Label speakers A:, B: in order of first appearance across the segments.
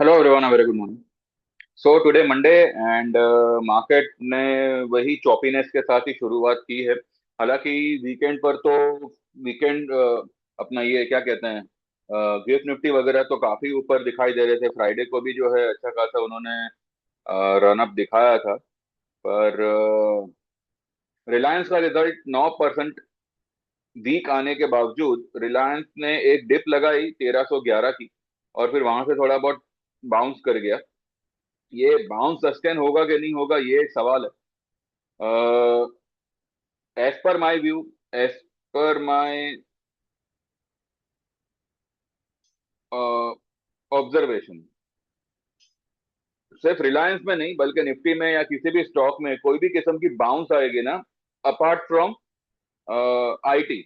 A: Hello everyone, very good morning. So today Monday and market ने वही choppiness के साथ ही शुरुआत की है। हालांकि वीकेंड पर तो वीकेंड अपना ये क्या कहते हैं, गिफ्ट निफ्टी वगैरह तो काफी ऊपर दिखाई दे रहे थे। फ्राइडे को भी जो है अच्छा खासा उन्होंने रन अप दिखाया था। पर रिलायंस का रिजल्ट 9% वीक आने के बावजूद रिलायंस ने एक डिप लगाई 1311 की, और फिर वहां से थोड़ा बहुत बाउंस कर गया। ये बाउंस सस्टेन होगा कि नहीं होगा, ये एक सवाल है। As per my view, as per my observation, सिर्फ रिलायंस में नहीं बल्कि निफ्टी में या किसी भी स्टॉक में कोई भी किस्म की बाउंस आएगी ना, अपार्ट फ्रॉम आईटी,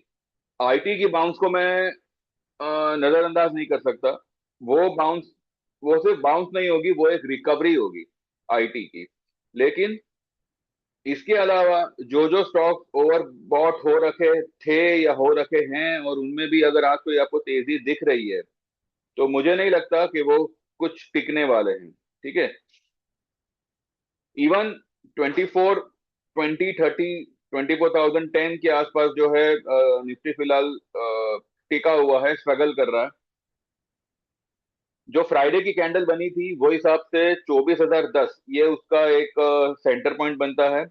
A: आईटी की बाउंस को मैं नजरअंदाज नहीं कर सकता। वो बाउंस, वो सिर्फ बाउंस नहीं होगी, वो एक रिकवरी होगी आईटी की। लेकिन इसके अलावा जो जो स्टॉक ओवर बॉट हो रखे थे या हो रखे हैं, और उनमें भी अगर आज कोई आपको तेजी दिख रही है, तो मुझे नहीं लगता कि वो कुछ टिकने वाले हैं। ठीक है। इवन 24 20 30 24,010 के आसपास जो है निफ्टी फिलहाल टिका हुआ है, स्ट्रगल कर रहा है। जो फ्राइडे की कैंडल बनी थी वो हिसाब से 24,010 ये उसका एक सेंटर पॉइंट बनता है,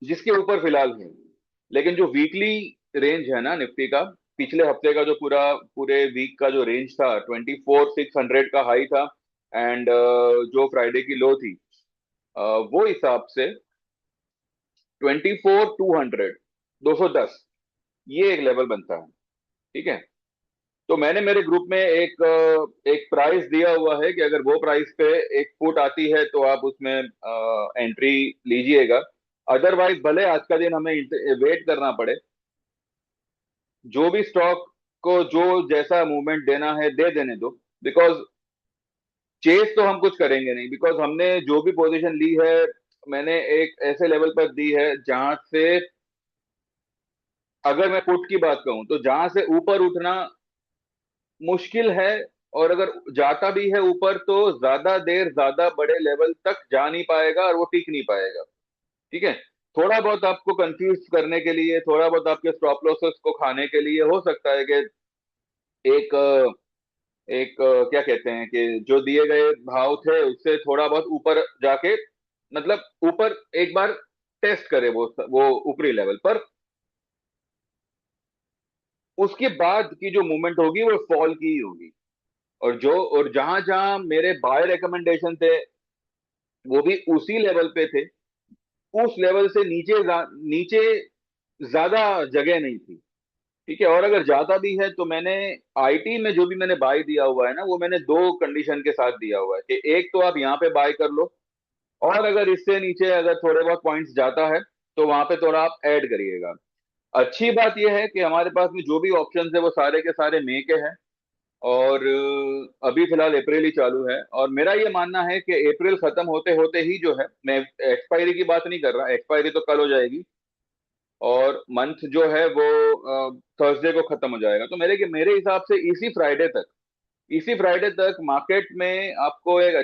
A: जिसके ऊपर फिलहाल है। लेकिन जो वीकली रेंज है ना निफ्टी का, पिछले हफ्ते का जो पूरे वीक का जो रेंज था, 24,600 का हाई था, एंड जो फ्राइडे की लो थी, वो हिसाब से 24,200, 210, ये एक लेवल बनता है। ठीक है। तो मैंने मेरे ग्रुप में एक प्राइस दिया हुआ है कि अगर वो प्राइस पे एक पुट आती है तो आप उसमें एंट्री लीजिएगा। अदरवाइज भले आज का दिन हमें वेट करना पड़े, जो भी स्टॉक को जो जैसा मूवमेंट देना है दे देने दो। बिकॉज चेस तो हम कुछ करेंगे नहीं, बिकॉज हमने जो भी पोजीशन ली है, मैंने एक ऐसे लेवल पर दी है जहां से, अगर मैं पुट की बात कहूं तो जहां से ऊपर उठना मुश्किल है, और अगर जाता भी है ऊपर तो ज्यादा देर ज्यादा बड़े लेवल तक जा नहीं पाएगा और वो टिक नहीं पाएगा। ठीक है। थोड़ा बहुत आपको कंफ्यूज करने के लिए, थोड़ा बहुत आपके स्टॉप लॉसेस को खाने के लिए हो सकता है कि एक क्या कहते हैं कि जो दिए गए भाव थे उससे थोड़ा बहुत ऊपर जाके, मतलब ऊपर एक बार टेस्ट करे वो ऊपरी लेवल पर। उसके बाद की जो मूवमेंट होगी वो फॉल की ही होगी। और जहां जहां मेरे बाय रिकमेंडेशन थे वो भी उसी लेवल पे थे। उस लेवल से नीचे ज्यादा जगह नहीं थी। ठीक है। और अगर जाता भी है तो मैंने आईटी में जो भी मैंने बाय दिया हुआ है ना, वो मैंने दो कंडीशन के साथ दिया हुआ है कि एक तो आप यहाँ पे बाय कर लो, और अगर इससे नीचे अगर थोड़े बहुत पॉइंट्स जाता है तो वहां पे थोड़ा आप ऐड करिएगा। अच्छी बात यह है कि हमारे पास में जो भी ऑप्शंस है वो सारे के सारे मई के हैं, और अभी फिलहाल अप्रैल ही चालू है। और मेरा ये मानना है कि अप्रैल खत्म होते होते ही जो है, मैं एक्सपायरी की बात नहीं कर रहा, एक्सपायरी तो कल हो जाएगी, और मंथ जो है वो थर्सडे को खत्म हो जाएगा। तो मेरे हिसाब से इसी फ्राइडे तक मार्केट में आपको एक अ,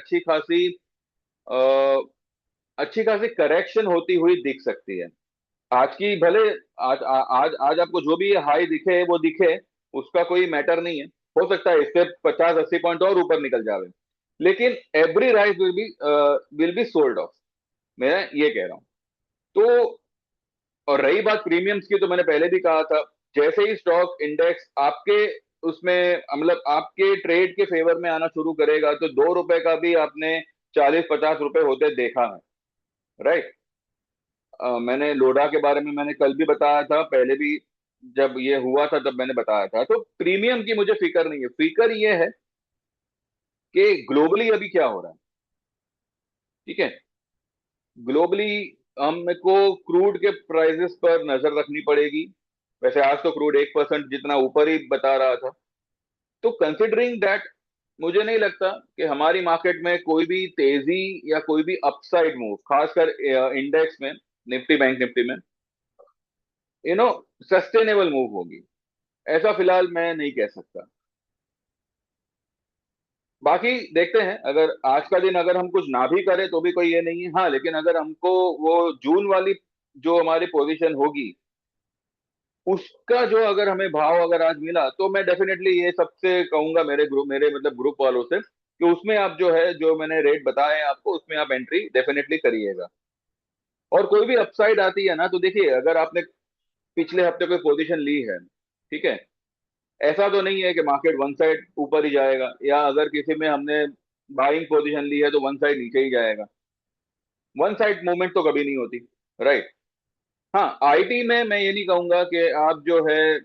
A: अच्छी खासी करेक्शन होती हुई दिख सकती है। आज की भले आज आ- आज आज आपको जो भी हाई दिखे वो दिखे, उसका कोई मैटर नहीं है। हो सकता है इससे 50 80 पॉइंट और ऊपर निकल जावे, लेकिन every rice will be sold off, मैं ये कह रहा हूं। तो और रही बात प्रीमियम्स की, तो मैंने पहले भी कहा था, जैसे ही स्टॉक इंडेक्स आपके उसमें मतलब आपके ट्रेड के फेवर में आना शुरू करेगा, तो 2 रुपए का भी आपने 40 50 रुपए होते देखा है। राइट। मैंने लोडा के बारे में मैंने कल भी बताया था, पहले भी जब ये हुआ था तब मैंने बताया था। तो प्रीमियम की मुझे फिक्र नहीं है, फिक्र ये है कि ग्लोबली अभी क्या हो रहा है। ठीक है। ग्लोबली हमको क्रूड के प्राइसेस पर नजर रखनी पड़ेगी। वैसे आज तो क्रूड 1% जितना ऊपर ही बता रहा था। तो कंसिडरिंग दैट, मुझे नहीं लगता कि हमारी मार्केट में कोई भी तेजी या कोई भी अपसाइड मूव, खासकर इंडेक्स में, निफ्टी बैंक निफ्टी में, यू नो सस्टेनेबल मूव होगी, ऐसा फिलहाल मैं नहीं कह सकता। बाकी देखते हैं, अगर आज का दिन अगर हम कुछ ना भी करें तो भी कोई ये नहीं है, हाँ, लेकिन अगर हमको वो जून वाली जो हमारी पोजीशन होगी उसका जो अगर हमें भाव अगर आज मिला, तो मैं डेफिनेटली ये सबसे कहूंगा, मेरे मतलब ग्रुप वालों से, कि उसमें आप जो है, जो मैंने रेट बताए हैं आपको, उसमें आप एंट्री डेफिनेटली करिएगा। और कोई भी अपसाइड आती है ना, तो देखिए, अगर आपने पिछले हफ्ते कोई पोजीशन ली है, ठीक है, ऐसा तो नहीं है कि मार्केट वन साइड ऊपर ही जाएगा, या अगर किसी में हमने बाइंग पोजीशन ली है तो वन साइड नीचे ही जाएगा। वन साइड मूवमेंट तो कभी नहीं होती, राइट। हाँ, आईटी में मैं ये नहीं कहूंगा कि आप जो है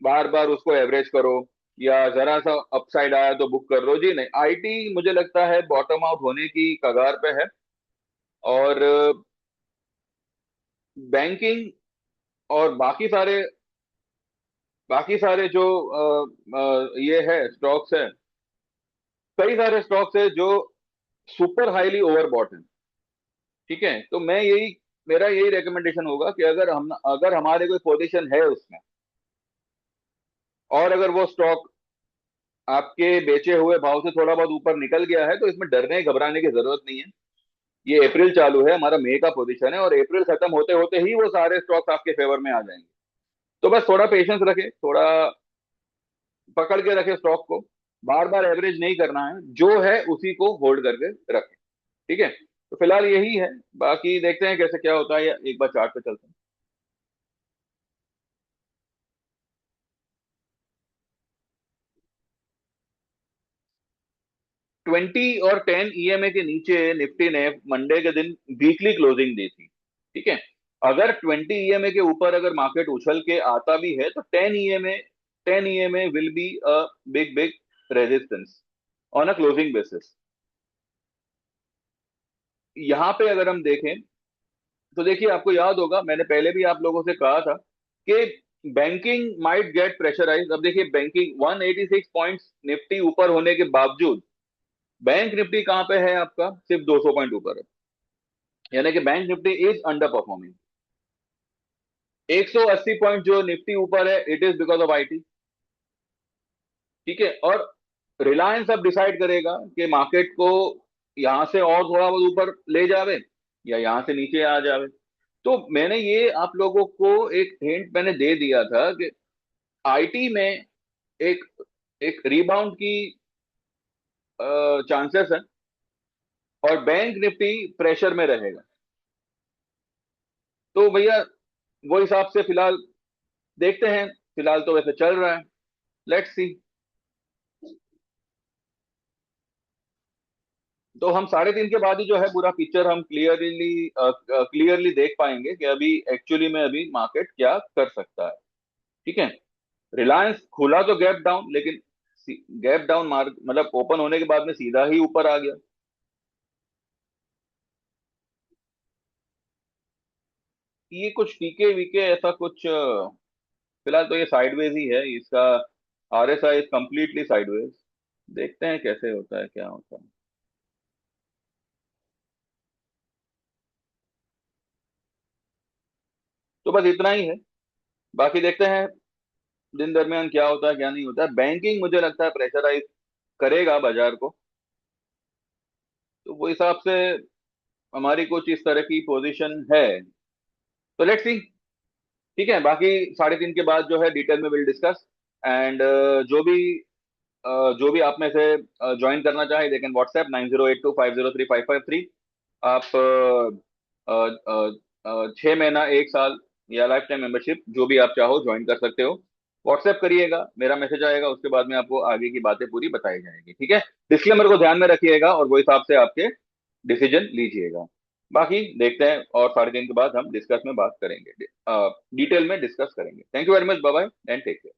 A: बार बार उसको एवरेज करो, या जरा सा अपसाइड आया तो बुक कर लो, जी नहीं, आईटी मुझे लगता है बॉटम आउट होने की कगार पे है। और बैंकिंग और बाकी सारे जो ये है स्टॉक्स है, कई सारे स्टॉक्स है जो सुपर हाईली ओवरबॉट है, ठीक है। तो मेरा यही रिकमेंडेशन होगा कि अगर हमारे कोई पोजीशन है उसमें, और अगर वो स्टॉक आपके बेचे हुए भाव से थोड़ा बहुत ऊपर निकल गया है, तो इसमें डरने घबराने की जरूरत नहीं है। ये अप्रैल चालू है, हमारा मई का पोजीशन है, और अप्रैल खत्म होते होते ही वो सारे स्टॉक्स आपके फेवर में आ जाएंगे। तो बस थोड़ा पेशेंस रखे, थोड़ा पकड़ के रखे स्टॉक को, बार बार एवरेज नहीं करना है, जो है उसी को होल्ड करके रखें, ठीक है। तो फिलहाल यही है, बाकी देखते हैं कैसे क्या होता है, या एक बार चार्ट पे चलते हैं। 20 और 10 ईएमए के नीचे निफ्टी ने मंडे के दिन वीकली क्लोजिंग दी थी, ठीक है। अगर 20 ईएमए के ऊपर अगर मार्केट उछल के आता भी है, तो 10 EMA will be a big big resistance on a closing basis. यहाँ पे अगर हम देखें, तो देखिए, आपको याद होगा मैंने पहले भी आप लोगों से कहा था कि बैंकिंग माइट गेट प्रेशराइज। अब देखिए, बैंकिंग 186 पॉइंट्स निफ्टी ऊपर होने के बावजूद, बैंक निफ्टी कहाँ पे है आपका, सिर्फ 200 पॉइंट ऊपर है। यानी कि bank Nifty is under performing. 180 point जो निफ्टी ऊपर है, it is because of IT, ठीक है। और रिलायंस अब डिसाइड करेगा कि मार्केट को यहां से और थोड़ा बहुत ऊपर ले जावे, या यहां से नीचे आ जावे। तो मैंने ये आप लोगों को एक हिंट मैंने दे दिया था कि आईटी में एक एक रिबाउंड की चांसेस है, और बैंक निफ्टी प्रेशर में रहेगा। तो भैया, वो हिसाब से फिलहाल देखते हैं। फिलहाल तो वैसे चल रहा है, लेट्स सी। तो हम 3:30 के बाद ही जो है पूरा पिक्चर हम क्लियरली देख पाएंगे कि अभी एक्चुअली में अभी मार्केट क्या कर सकता है, ठीक है। रिलायंस खुला तो गैप डाउन, लेकिन गैप डाउन मार्क मतलब ओपन होने के बाद में सीधा ही ऊपर आ गया। ये कुछ टीके वीके ऐसा कुछ फिलहाल तो ये साइडवेज ही है इसका। RSI is completely sideways. देखते हैं कैसे होता है, क्या होता है। तो बस इतना ही है, बाकी देखते हैं दिन दरमियान क्या होता है क्या नहीं होता है। बैंकिंग मुझे लगता है प्रेशराइज करेगा बाजार को, तो वो हिसाब से हमारी कुछ इस तरह की पोजीशन है। तो लेट्स सी, ठीक है। बाकी 3:30 के बाद जो है डिटेल में विल डिस्कस। एंड जो भी आप में से ज्वाइन करना चाहे, दे कैन व्हाट्सएप 9082503553। आप 6 महीना, 1 साल, या लाइफ टाइम मेंबरशिप जो भी आप चाहो ज्वाइन कर सकते हो। व्हाट्सएप करिएगा, मेरा मैसेज आएगा, उसके बाद में आपको आगे की बातें पूरी बताई जाएगी, ठीक है। डिस्क्लेमर को ध्यान में रखिएगा, और वो हिसाब से आपके डिसीजन लीजिएगा। बाकी देखते हैं, और 3:30 के बाद हम डिस्कस में बात करेंगे, डिटेल में डिस्कस करेंगे। Thank you very much, bye bye and take care.